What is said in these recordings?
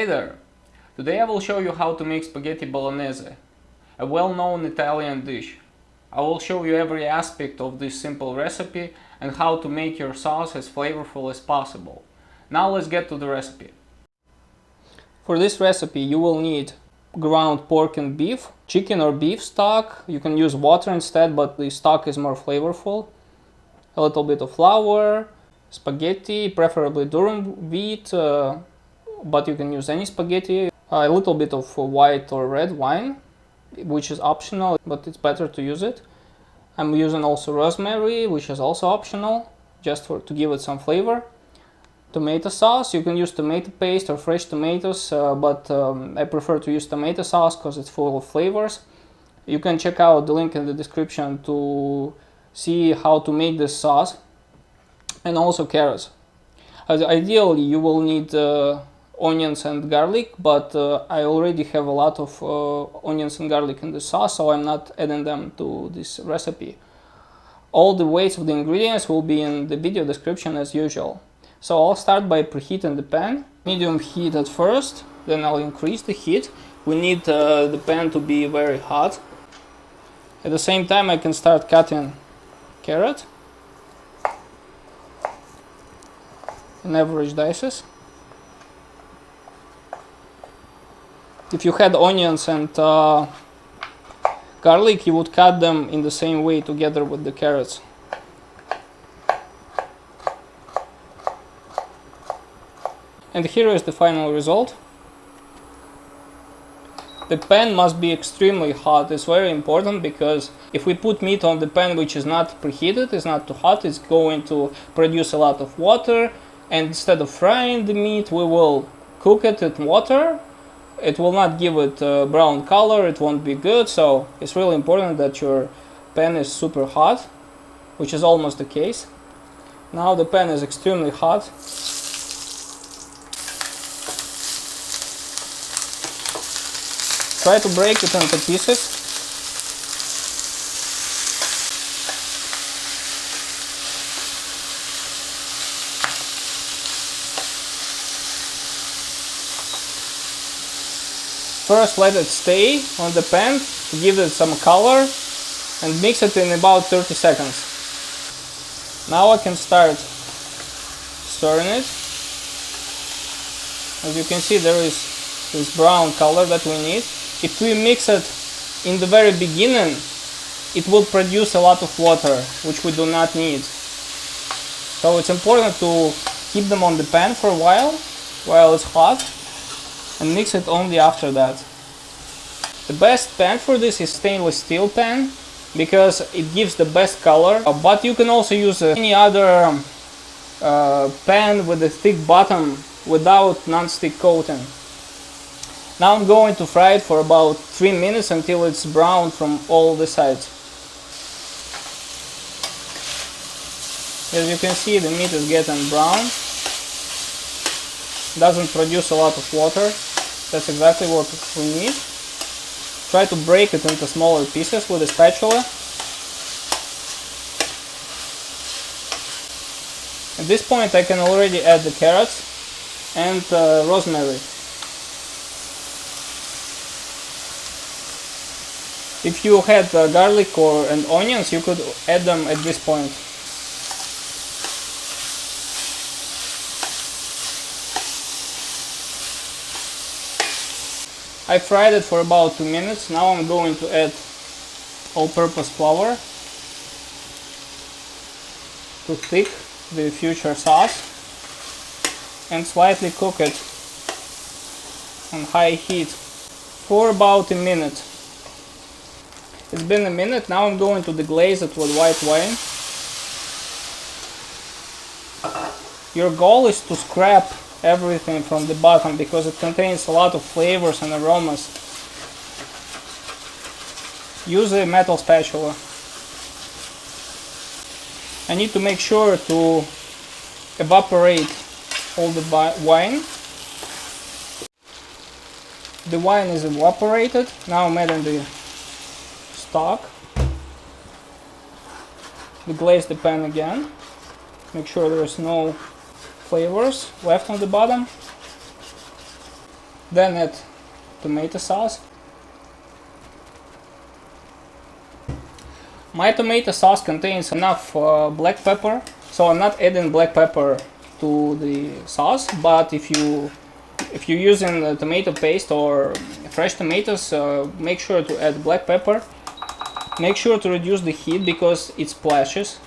Hey there! Today I will show you how to make spaghetti bolognese, a well-known Italian dish. I will show you every aspect of this simple recipe and how to make your sauce as flavorful as possible. Now let's get to the recipe. For this recipe you will need ground pork and beef, chicken or beef stock. You can use water instead, but the stock is more flavorful. A little bit of flour, spaghetti, preferably durum-wheat, but you can use any spaghetti. A little bit of white or red wine, which is optional, but it's better to use it. I'm using also rosemary, which is also optional, just to give it some flavor. Tomato sauce, you can use tomato paste or fresh tomatoes, but I prefer to use tomato sauce because it's full of flavors. You can check out the link in the description to see how to make this sauce, and also carrots. Ideally you will need onions and garlic, but I already have a lot of onions and garlic in the sauce, so I'm not adding them to this recipe. All the weights of the ingredients will be in the video description as usual. So I'll start by preheating the pan. Medium heat at first, then I'll increase the heat. We need the pan to be very hot. At the same time I can start cutting carrot in average dices. If you had onions and garlic, you would cut them in the same way together with the carrots. And here is the final result. The pan must be extremely hot. It's very important because if we put meat on the pan which is not preheated, it's not too hot, it's going to produce a lot of water, and instead of frying the meat we will cook it in water. It will not give it a brown color, it won't be good, so it's really important that your pan is super hot, which is almost the case. Now the pan is extremely hot. Try to break it into pieces. First let it stay on the pan to give it some color and mix it in about 30 seconds. Now I can start stirring it. As you can see, there is this brown color that we need. If we mix it in the very beginning, it will produce a lot of water, which we do not need. So it's important to keep them on the pan for a while it's hot, and mix it only after that. The best pan for this is stainless steel pan because it gives the best color, but you can also use any other pan with a thick bottom without non-stick coating. Now I'm going to fry it for about 3 minutes until it's brown from all the sides. As you can see, the meat is getting brown. Doesn't produce a lot of water. That's exactly what we need. Try to break it into smaller pieces with a spatula. At this point I can already add the carrots and rosemary. If you had garlic and onions, you could add them at this point. I fried it for about 2 minutes. Now I'm going to add all-purpose flour to thick the future sauce and slightly cook it on high heat for about a minute. It's been a minute. Now I'm going to deglaze it with white wine. Your goal is to scrape everything from the bottom because it contains a lot of flavors and aromas. Use a metal spatula. I need to make sure to evaporate all the wine. The wine is evaporated. Now I'm adding the stock. Deglaze the pan again. Make sure there's no flavors left on the bottom. Then add tomato sauce. My tomato sauce contains enough black pepper, so I'm not adding black pepper to the sauce, but if you're using tomato paste or fresh tomatoes, make sure to add black pepper. Make sure to reduce the heat because it splashes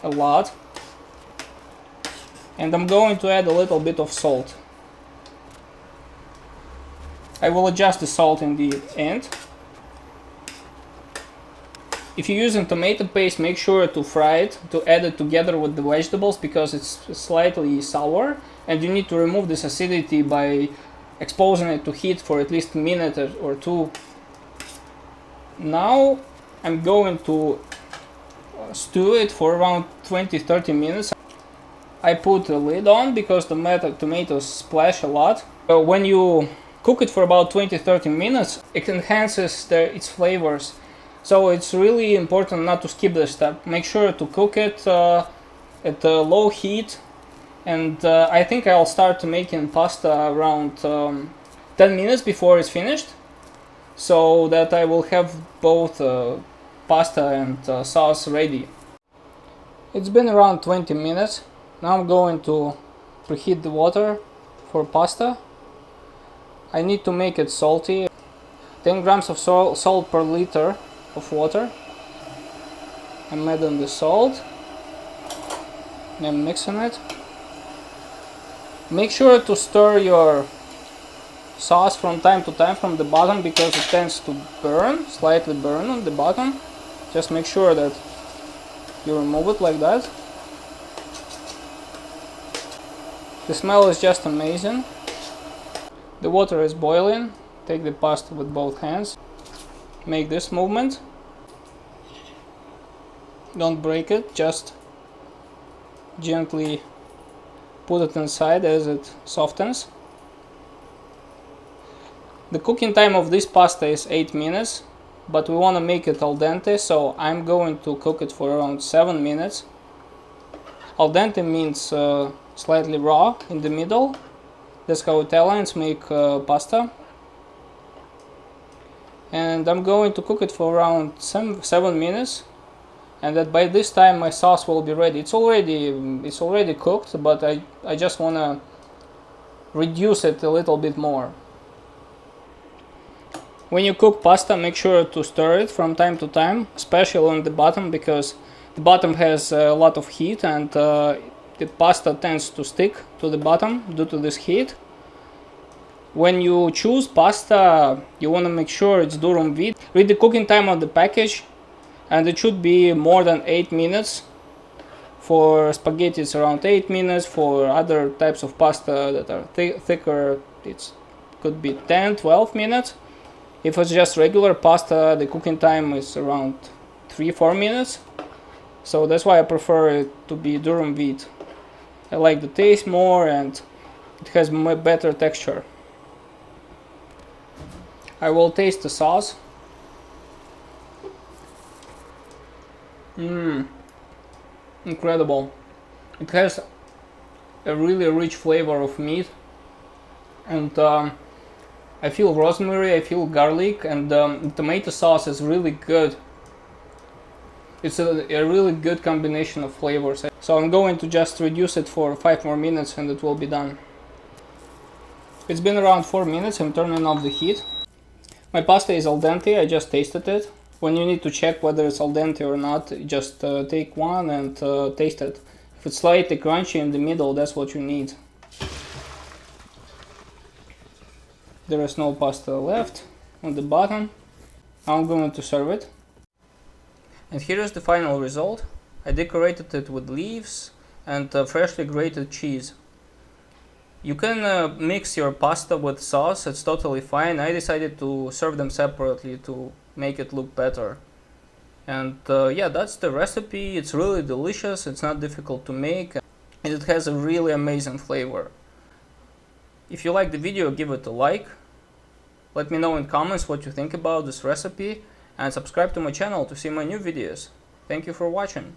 a lot. And I'm going to add a little bit of salt. I will adjust the salt in the end. If you're using tomato paste, make sure to fry it, to add it together with the vegetables because it's slightly sour and you need to remove this acidity by exposing it to heat for at least a minute or two. Now I'm going to stew it for around 20-30 minutes. I put a lid on because the tomatoes splash a lot. When you cook it for about 20-30 minutes, it enhances its flavors. So it's really important not to skip this step. Make sure to cook it at low heat. And I think I'll start making pasta around 10 minutes before it's finished, so that I will have both pasta and sauce ready. It's been around 20 minutes. Now I'm going to preheat the water for pasta. I need to make it salty. 10 grams of salt per liter of water. I'm adding the salt. I'm mixing it. Make sure to stir your sauce from time to time from the bottom because it tends to burn, slightly burn on the bottom. Just make sure that you remove it like that. The smell is just amazing. The water is boiling. Take the pasta with both hands. Make this movement. Don't break it, just gently put it inside as it softens. The cooking time of this pasta is 8 minutes, but we want to make it al dente, so I'm going to cook it for around 7 minutes. Al dente means slightly raw in the middle. That's how Italians make pasta. And I'm going to cook it for around 7 minutes, and that by this time my sauce will be ready. It's already cooked, but I just want to reduce it a little bit more. When you cook pasta, make sure to stir it from time to time, especially on the bottom, because the bottom has a lot of heat and the pasta tends to stick to the bottom due to this heat. When you choose pasta, you want to make sure it's durum-wheat. Read the cooking time on the package, and it should be more than 8 minutes. For spaghetti it's around 8 minutes. For other types of pasta that are thicker, it could be 10-12 minutes. If it's just regular pasta, the cooking time is around 3-4 minutes. So that's why I prefer it to be durum-wheat. I like the taste more and it has better texture. I will taste the sauce. Incredible. It has a really rich flavor of meat, and I feel rosemary, I feel garlic, and the tomato sauce is really good. It's a really good combination of flavors. So I'm going to just reduce it for 5 more minutes and it will be done. It's been around 4 minutes. I'm turning off the heat. My pasta is al dente. I just tasted it. When you need to check whether it's al dente or not, just take one and taste it. If it's slightly crunchy in the middle, that's what you need. There is no pasta left on the bottom. I'm going to serve it. And here is the final result. I decorated it with leaves and freshly grated cheese. You can mix your pasta with sauce, it's totally fine. I decided to serve them separately to make it look better. And yeah, that's the recipe. It's really delicious, it's not difficult to make, and it has a really amazing flavor. If you like the video, give it a like. Let me know in comments what you think about this recipe, and subscribe to my channel to see my new videos. Thank you for watching.